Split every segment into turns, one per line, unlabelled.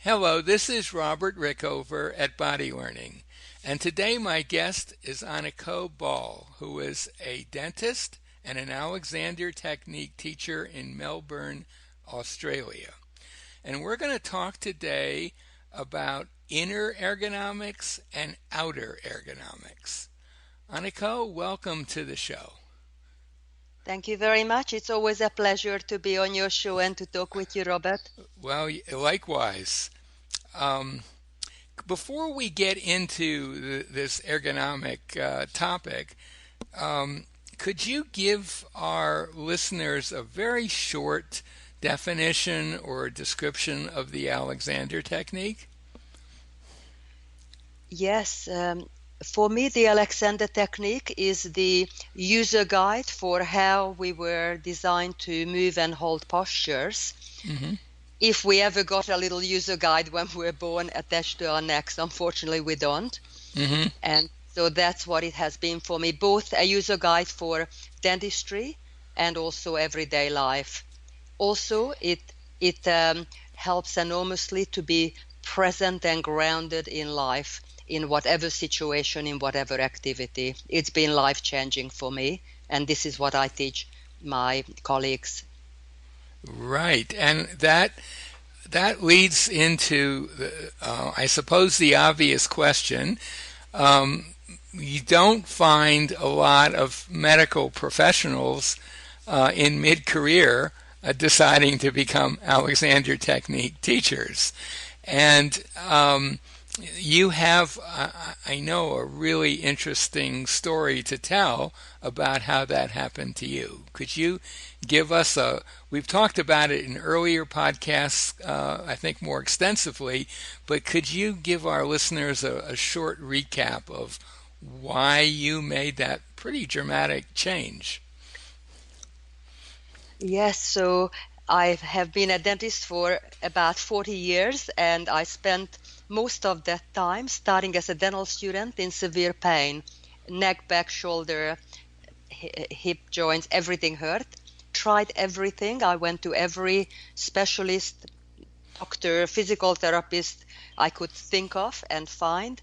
Hello, this is Robert Rickover at Body Learning, and today my guest is Aniko Ball, who is a dentist and an Alexander Technique teacher in Melbourne, Australia. And we're going to talk today about inner ergonomics and outer ergonomics. Aniko, welcome to the show.
Thank you very much. It's always a pleasure to be on your show and to talk with you, Robert.
Well, likewise. Um, Before we get into this ergonomic topic, could you give our listeners a very short definition or description of the Alexander technique?
Yes, for me, the Alexander technique is the user guide for how we were designed to move and hold postures.
Hmm.
If we ever got a little user guide when we were born attached to our necks, unfortunately, we don't.
Hmm.
And so that's what it has been for me, both a user guide for dentistry and also everyday life. Also, it helps enormously to be present and grounded in life, in whatever situation, in whatever activity. It's been life-changing for me, and this is what I teach my colleagues.
Right, and that leads into I suppose, the obvious question. Um, you don't find a lot of medical professionals in mid-career deciding to become Alexander Technique teachers. And you have, I know, a really interesting story to tell about how that happened to you. Could you give us we've talked about it in earlier podcasts, I think more extensively, but could you give our listeners a short recap of why you made that pretty dramatic change?
Yes, so I have been a dentist for about 40 years, and I spent most of that time starting as a dental student in severe pain, neck, back, shoulder, hip joints, everything hurt. Tried everything. I went to every specialist, doctor, physical therapist I could think of and find.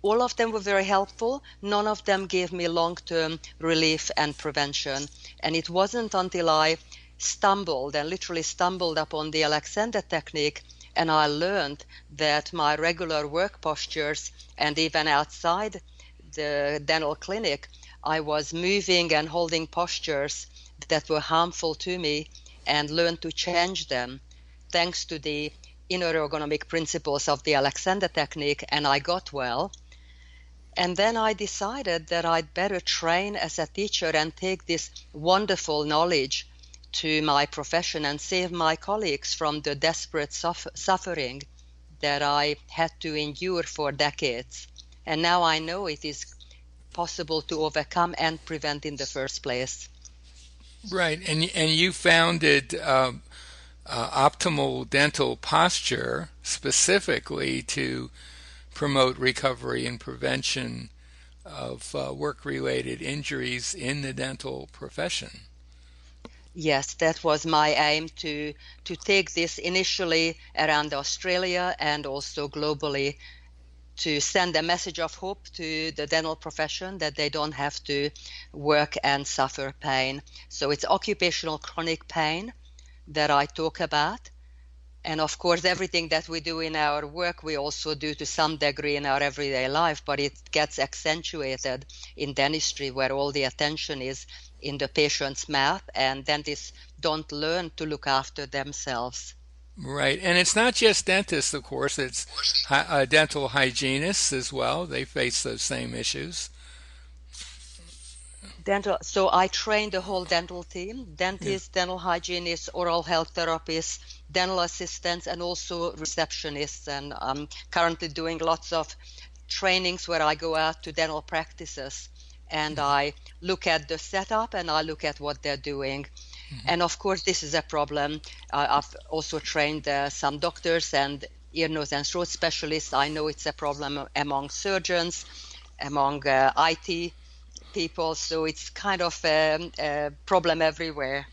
All of them were very helpful. None of them gave me long-term relief and prevention. And it wasn't until I stumbled and literally stumbled upon the Alexander technique and I learned that my regular work postures and even outside the dental clinic, I was moving and holding postures that were harmful to me and learned to change them thanks to the inner ergonomic principles of the Alexander technique, and I got well. And then I decided that I'd better train as a teacher and take this wonderful knowledge to my profession and save my colleagues from the desperate suffering that I had to endure for decades. And now I know it is possible to overcome and prevent in the first place.
Right, and you founded Optimal Dental Posture specifically to promote recovery and prevention of work-related injuries in the dental profession.
Yes, that was my aim to take this initially around Australia and also globally to send a message of hope to the dental profession that they don't have to work and suffer pain. So it's occupational chronic pain that I talk about. And of course, everything that we do in our work, we also do to some degree in our everyday life, but it gets accentuated in dentistry where all the attention is in the patient's mouth, and dentists don't learn to look after themselves.
Right, and it's not just dentists, of course, it's dental hygienists as well. They face those same issues.
So I train the whole dental team,
Yeah.
dentists, dental hygienists, oral health therapists, dental assistants, and also receptionists. And I'm currently doing lots of trainings where I go out to dental practices and I look at the setup and I look at what they're doing. And of course, this is a problem. I've also trained some doctors and ear, nose, and throat specialists. I know it's a problem among surgeons, among IT people, so it's kind of a problem everywhere.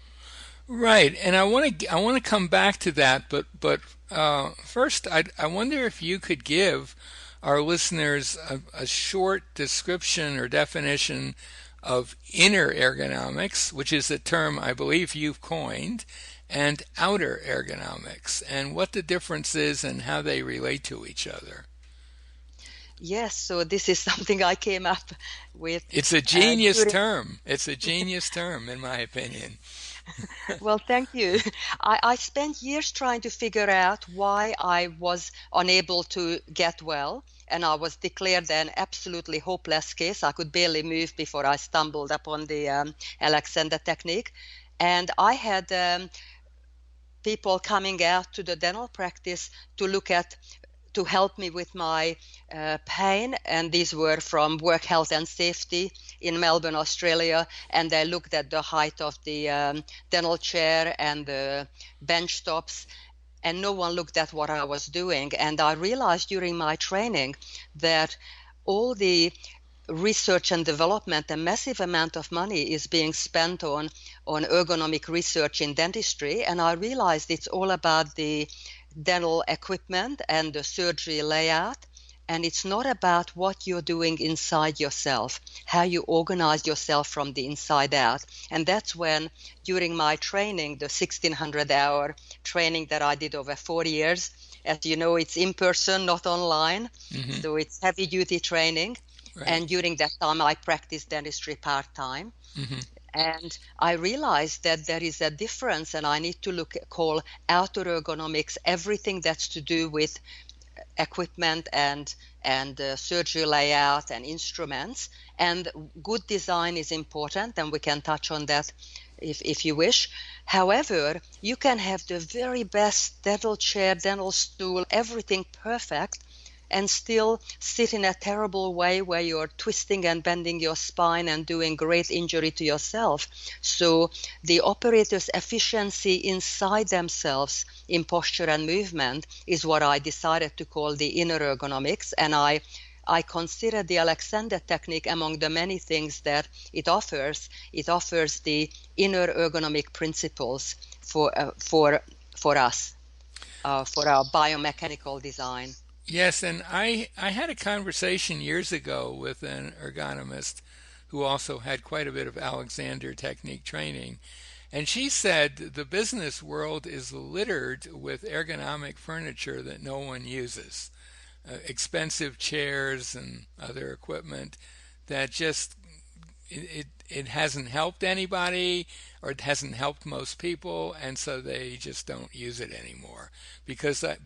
Right, and I want to come back to that, but First, I wonder if you could give our listeners a short description or definition of inner ergonomics, which is a term I believe you've coined, and outer ergonomics, and what the difference is and how they relate to each other.
Yes, so this is something I came up with
It's a genius
during.
term. It's a genius term, in my opinion.
Well, thank you. I spent years trying to figure out why I was unable to get well, and I was declared an absolutely hopeless case. I could barely move before I stumbled upon the Alexander technique. And I had people coming out to the dental practice to look at to help me with my pain, and these were from Work Health and Safety in Melbourne, Australia, and they looked at the height of the dental chair and the bench tops, and no one looked at what I was doing. And I realized during my training that all the research and development, a massive amount of money is being spent on ergonomic research in dentistry, and I realized it's all about the dental equipment and the surgery layout, and it's not about what you're doing inside yourself, how you organize yourself from the inside out. And that's when, during my training, the 1600-hour training that I did over 4 years, as you know, it's in person, not online,
Hmm.
so it's heavy duty training.
Right.
And during that time, I practiced dentistry part time.
Hmm.
And I realized that there is a difference, and I need to call outer ergonomics everything that's to do with equipment and surgery layout and instruments. And good design is important, and we can touch on that if you wish. However, you can have the very best dental chair, dental stool, everything perfect, and still sit in a terrible way where you're twisting and bending your spine and doing great injury to yourself. So the operator's efficiency inside themselves in posture and movement is what I decided to call the inner ergonomics. And I consider the Alexander technique among the many things that it offers. It offers the inner ergonomic principles for us, for our biomechanical design.
Yes, and I had a conversation years ago with an ergonomist who also had quite a bit of Alexander technique training. And she said the business world is littered with ergonomic furniture that no one uses, expensive chairs and other equipment that just it hasn't helped anybody, or it hasn't helped most people, and so they just don't use it anymore. Because I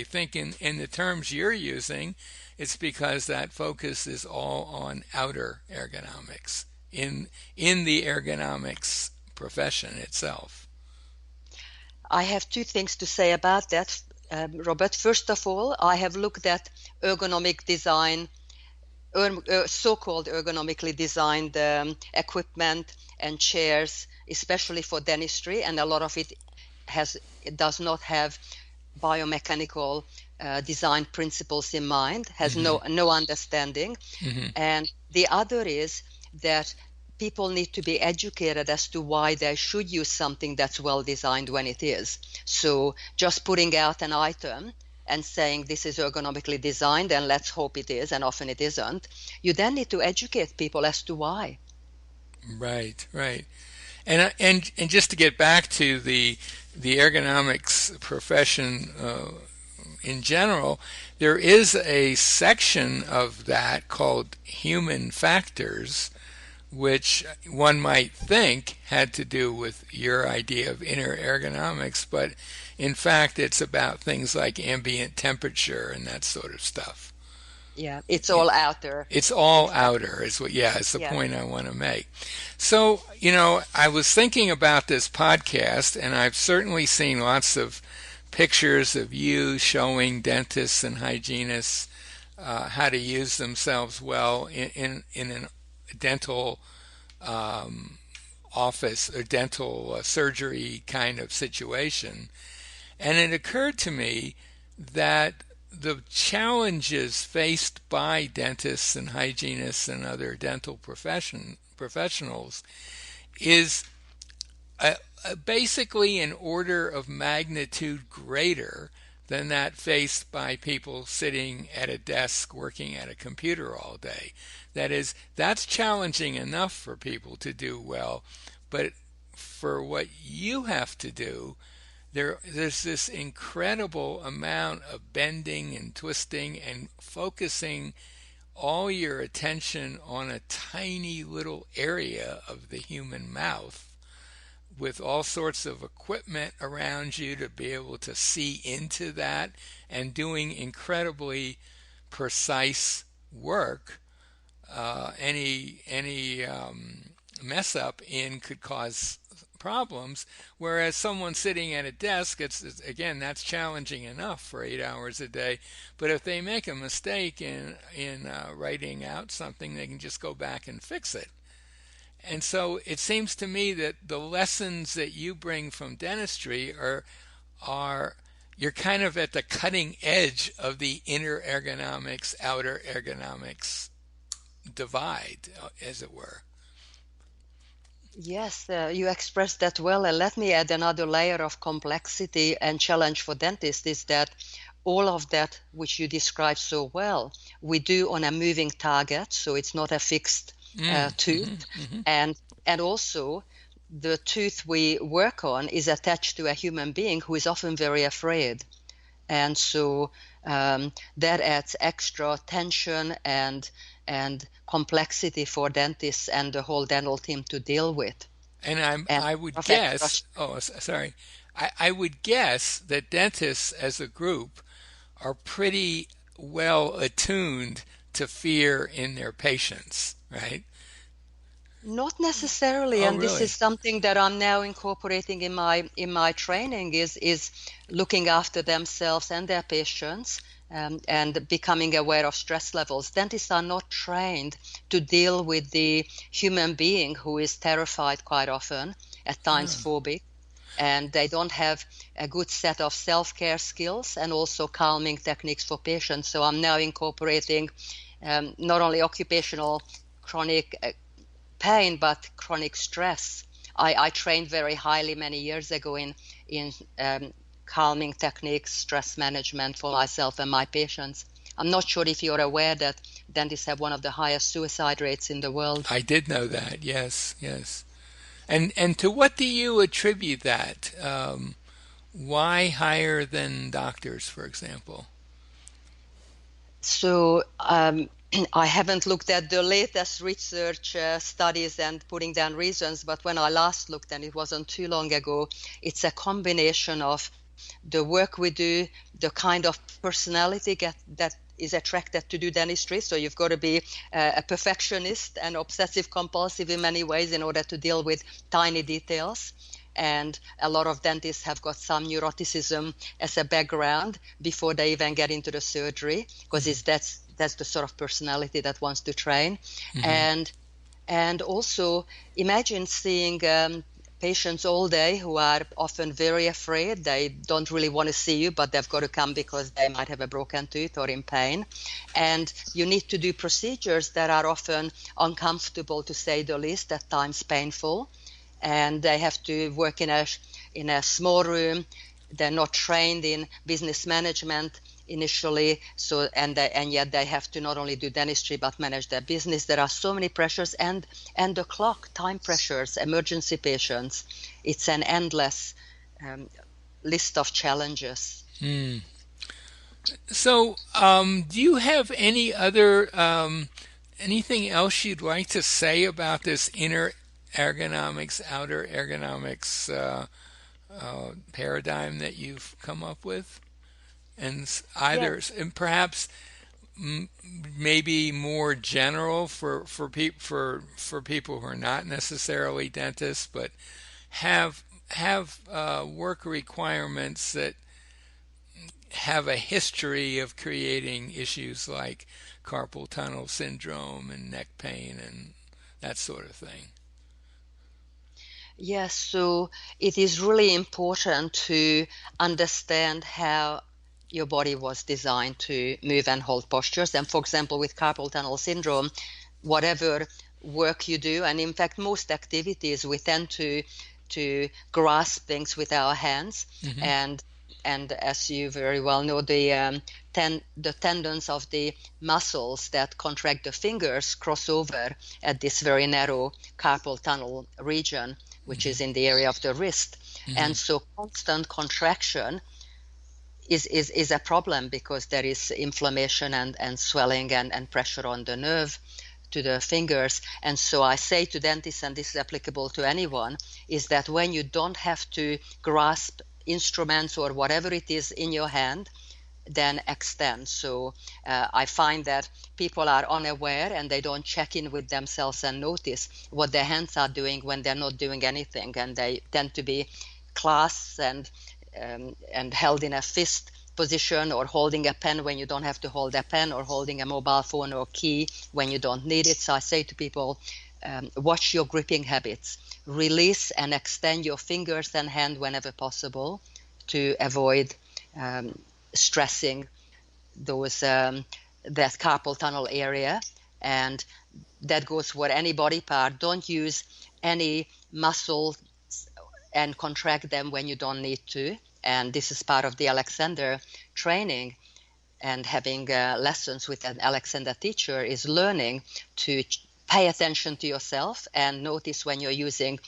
think in the terms you're using, it's because that focus is all on outer ergonomics in the ergonomics profession itself.
I have two things to say about that, Robert. First of all, I have looked at ergonomic design, so-called ergonomically designed equipment and chairs, especially for dentistry, and a lot of it does not have biomechanical design principles in mind, has
Hmm.
no understanding.
Hmm.
And the other is that people need to be educated as to why they should use something that's well designed when it is. So just putting out an item and saying this is ergonomically designed and let's hope it is, and often it isn't, you then need to educate people as to why.
Right, right. And just to get back to the ergonomics profession in general, there is a section of that called human factors, which one might think had to do with your idea of inner ergonomics, but in fact, it's about things like ambient temperature and that sort of stuff.
Yeah, it's all out there.
It's all
Exactly.
outer, is what, yeah, is the
Yeah.
point I want to make. So, I was thinking about this podcast, and I've certainly seen lots of pictures of you showing dentists and hygienists how to use themselves well in a dental um, office or dental surgery kind of situation. And it occurred to me that the challenges faced by dentists and hygienists and other dental professionals is basically an order of magnitude greater than that faced by people sitting at a desk working at a computer all day. That is, that's challenging enough for people to do well, but for what you have to do, there's this incredible amount of bending and twisting and focusing all your attention on a tiny little area of the human mouth with all sorts of equipment around you to be able to see into that and doing incredibly precise work. Any mess up in could cause problems. Whereas someone sitting at a desk, it's again, that's challenging enough for 8 hours a day. But if they make a mistake in writing out something, they can just go back and fix it. And so it seems to me that the lessons that you bring from dentistry are you're kind of at the cutting edge of the inner ergonomics, outer ergonomics divide, as it were.
Yes, you expressed that well. And let me add another layer of complexity and challenge for dentists is that all of that which you described so well, we do on a moving target, so it's not a fixed tooth. And also the tooth we work on is attached to a human being who is often very afraid. And so that adds extra tension and complexity for dentists and the whole dental team to deal with.
And
And
I would
of
guess,
extra,
sorry, I would guess that dentists as a group are pretty well attuned to fear in their patients, right?
not necessarily,
Oh,
and this is
really?
something that I'm now incorporating in my training is looking after themselves and their patients. And becoming aware of stress levels. Dentists are not trained to deal with the human being who is terrified quite often, at times phobic, and they don't have a good set of self-care skills and also calming techniques for patients. So I'm now incorporating not only occupational chronic pain, but chronic stress. I trained very highly many years ago in calming techniques, stress management for myself and my patients. I'm not sure if you're aware that dentists have one of the highest suicide rates in the world.
I did know that. Yes, yes. And to what do you attribute that? Why higher than doctors, for example?
So I haven't looked at the latest research studies and putting down reasons, but when I last looked, and it wasn't too long ago, it's a combination of the work we do, the kind of personality that is attracted to do dentistry. So you've got to be a perfectionist and obsessive compulsive in many ways in order to deal with tiny details. And a lot of dentists have got some neuroticism as a background before they even get into the surgery, because that's the sort of personality that wants to train.
Mm-hmm.
And also imagine seeing patients all day who are often very afraid. They don't really want to see you, but they've got to come because they might have a broken tooth or in pain. And you need to do procedures that are often uncomfortable, to say the least, at times painful. And they have to work in a small room. They're not trained in business management initially, so and yet they have to not only do dentistry but manage their business. There are so many pressures, and the clock, time pressures, emergency patients. It's an endless list of challenges.
Mm. So, do you have any other anything else you'd like to say about this inner ergonomics, outer ergonomics paradigm that you've come up with? And either,
Yes.
and perhaps maybe more general for people who are not necessarily dentists, but have work requirements that have a history of creating issues like carpal tunnel syndrome and neck pain and that sort of thing.
Yes, so it is really important to understand how your body was designed to move and hold postures. And for example, with carpal tunnel syndrome, whatever work you do, and in fact, most activities, we tend to to grasp things with our hands.
Hmm.
And as you very well know, the tendons of the muscles that contract the fingers cross over at this very narrow carpal tunnel region, which is in the area of the wrist.
Hmm.
And so constant contraction is a problem because there is inflammation and swelling and pressure on the nerve to the fingers. And so I say to dentists, and this is applicable to anyone, is that when you don't have to grasp instruments or whatever it is in your hand, then extend. So I find that people are unaware and they don't check in with themselves and notice what their hands are doing when they're not doing anything, and they tend to be clasped and held in a fist position, or holding a pen when you don't have to hold a pen, or holding a mobile phone or key when you don't need it. So I say to people, watch your gripping habits, release and extend your fingers and hand whenever possible to avoid stressing those that carpal tunnel area. And that goes for any body part. Don't use any muscle and contract them when you don't need to. And this is part of the Alexander training, and having lessons with an Alexander teacher is learning to pay attention to yourself and notice when you're using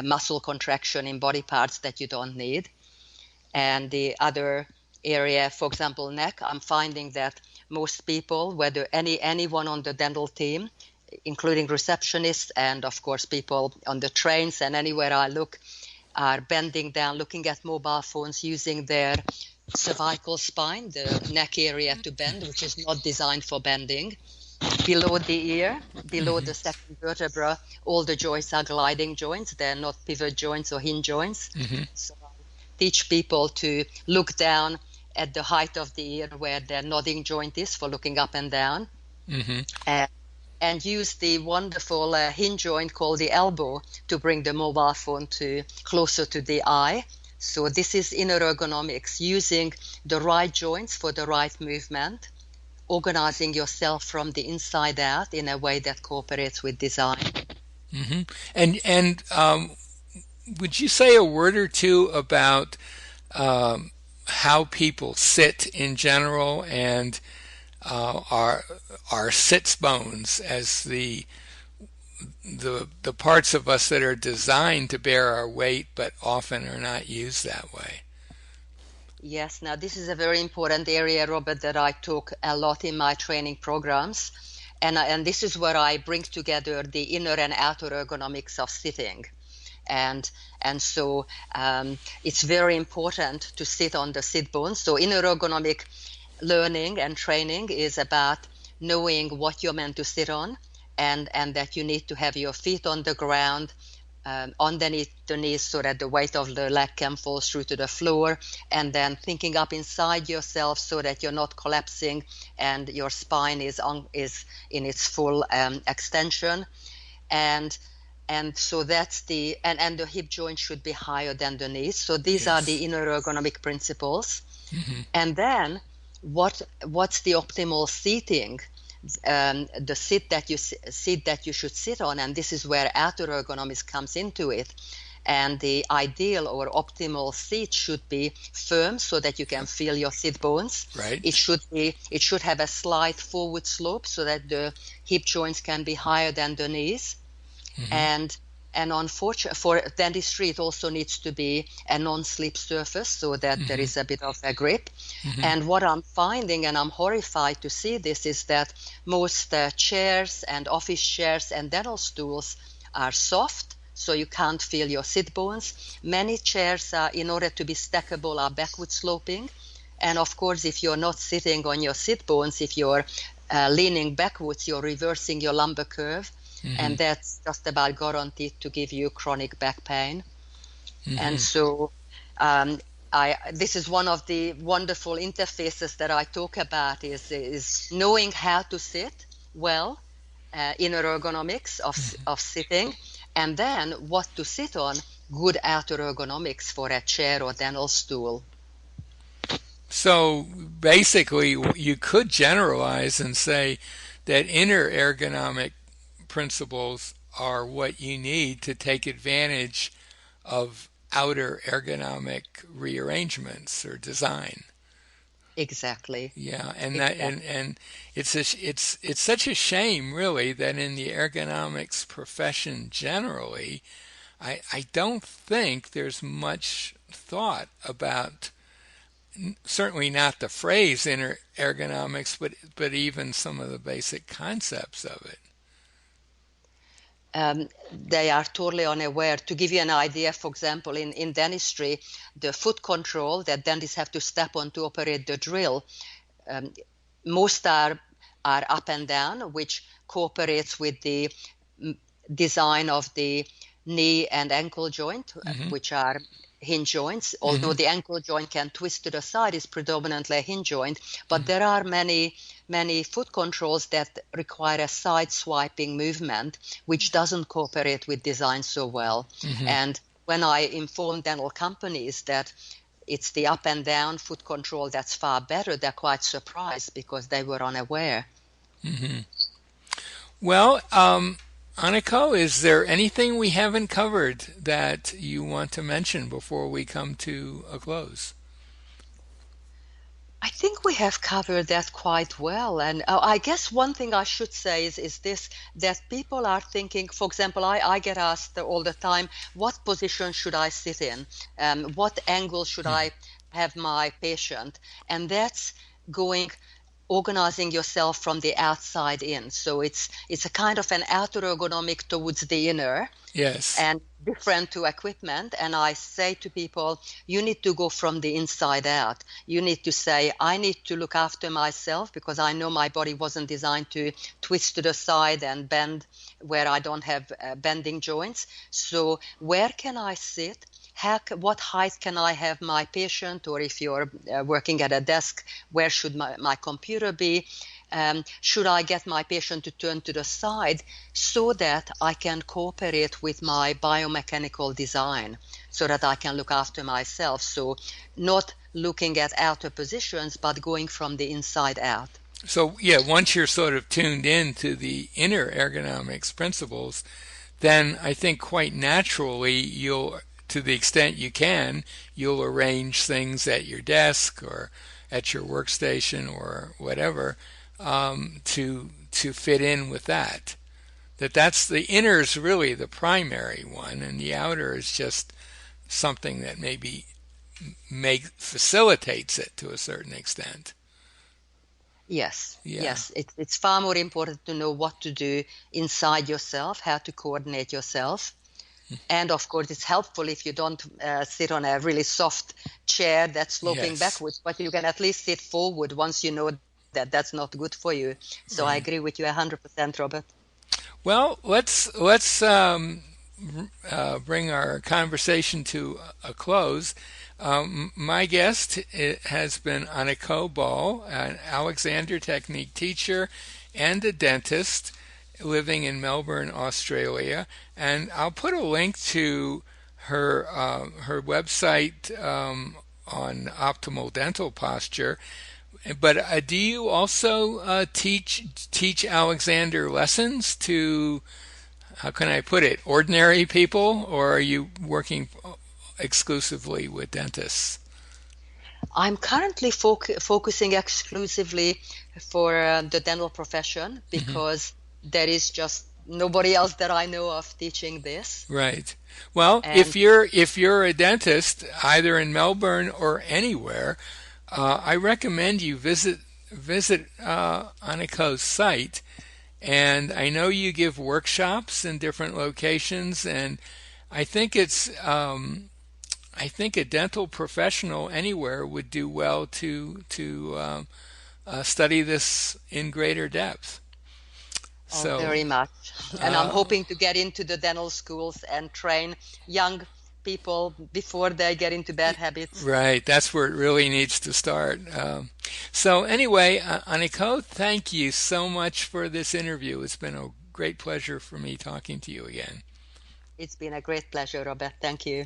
muscle contraction in body parts that you don't need. And the other area, for example, neck, I'm finding that most people, whether anyone on the dental team, including receptionists and of course people on the trains and anywhere I look, are bending down, looking at mobile phones, using their cervical spine, the neck area, to bend, which is not designed for bending. Below the ear, below
Hmm.
the second vertebra, all the joints are gliding joints. They're not pivot joints or hinge joints.
Hmm.
So I teach people to look down at the height of the ear where their nodding joint is for looking up and down.
Hmm.
Uh, and use the wonderful hinge joint called the elbow to bring the mobile phone to closer to the eye. So this is inner ergonomics, using the right joints for the right movement, organizing yourself from the inside out in a way that cooperates with design.
Hmm. And would you say a word or two about how people sit in general, and our sits bones as the parts of us that are designed to bear our weight but often are not used that way?
Yes, now this is a very important area, Robert, that I talk a lot in my training programs. And this is where I bring together the inner and outer ergonomics of sitting. And so it's very important to sit on the sit bones. So inner ergonomic learning and training is about knowing what you're meant to sit on, and that you need to have your feet on the ground, underneath the knees, so that the weight of the leg can fall through to the floor, and then thinking up inside yourself so that you're not collapsing and your spine is in its full extension. And so that's and the hip joint should be higher than the knees. So these are the
Yes.
inner ergonomic principles.
Hmm.
And then what's the optimal seating? The seat that you should sit on, and this is where outer ergonomics comes into it. And the ideal or optimal seat should be firm so that you can feel your sit bones.
Right.
It should have a slight forward slope so that the hip joints can be higher than the knees.
Hmm.
and unfortunately for dentistry, it also needs to be a non-slip surface so that there
Hmm.
is a bit of a grip.
Hmm.
And what I'm finding, and I'm horrified to see this, is that most chairs and office chairs and dental stools are soft, so you can't feel your sit bones. Many chairs, in order to be stackable, are backward sloping. And of course, if you're not sitting on your sit bones, if you're leaning backwards, you're reversing your lumbar curve,
Hmm.
and that's just about guaranteed to give you chronic back pain. And
Hmm.
so this is one of the wonderful interfaces that I talk about, is knowing how to sit well, inner ergonomics of sitting, and then what to sit on, good outer ergonomics for a chair or dental stool.
So basically, you could generalize and say that inner ergonomic principles are what you need to take advantage of outer ergonomic rearrangements or design.
Exactly.
Yeah, and that
Exactly.
and it's such a shame, really, that in the ergonomics profession generally, I don't think there's much thought about, certainly not the phrase inner ergonomics, but even some of the basic concepts of it.
They are totally unaware. To give you an idea, for example, in dentistry, the foot control that dentists have to step on to operate the drill, um, most are up and down, which cooperates with the design of the knee and ankle joint,
Hmm.
which are hinge joints. Although
Hmm.
the ankle joint can twist to the side, is predominantly a hinge joint. But
Hmm.
there are many foot controls that require a side swiping movement, which doesn't cooperate with design so well.
Hmm.
And when I inform dental companies that it's the up and down foot control that's far better, they're quite surprised because they were unaware.
Hmm. Well, Aniko, is there anything we haven't covered that you want to mention before we come to a close?
I think we have covered that quite well. And I guess one thing I should say is this, that people are thinking, for example, I get asked all the time, what position should I sit in? What angle should I have my patient? And that's going organizing yourself from the outside in. So it's a kind of an outer ergonomic towards the inner
Yes.
and different to equipment. And I say to people, you need to go from the inside out. You need to say, I need to look after myself because I know my body wasn't designed to twist to the side and bend where I don't have bending joints. So where can I sit? What height can I have my patient? Or if you're working at a desk, where should my computer be? Should I get my patient to turn to the side so that I can cooperate with my biomechanical design so that I can look after myself? So not looking at outer positions, but going from the inside out.
So, yeah, once you're sort of tuned in to the inner ergonomics principles, then I think quite naturally you'll, to the extent you can, you'll arrange things at your desk or at your workstation or whatever, to fit in with that. That's the inner is really the primary one, and the outer is just something that maybe facilitates it to a certain extent.
Yes,
Yeah.
yes. It's far more important to know what to do inside yourself, how to coordinate yourself. And of course, it's helpful if you don't sit on a really soft chair that's sloping
Yes.
backwards, but you can at least sit forward once you know that that's not good for you. So I
Right.
agree with you 100%, Robert.
Well, let's bring our conversation to a close. My guest has been Aniko Ball, an Alexander Technique teacher and a dentist living in Melbourne, Australia. And I'll put a link to her website on optimal dental posture. But do you also teach Alexander lessons to, how can I put it, ordinary people, or are you working exclusively with dentists?
I'm currently focusing exclusively for the dental profession
Hmm.
because there is just nobody else that I know of teaching this.
Right. Well,
And
if you're a dentist, either in Melbourne or anywhere, I recommend you visit Aniko's site. And I know you give workshops in different locations, and I think I think a dental professional anywhere would do well to study this in greater depth.
oh,
So,
very much. And I'm
uh,
hoping to get into the dental schools and train young people before they get into bad habits.
right, that's where it really needs to start. So, anyway, Aniko, thank you so much for this interview. It's been a great pleasure for me talking to you again.
It's been a great pleasure, Robert. Thank you.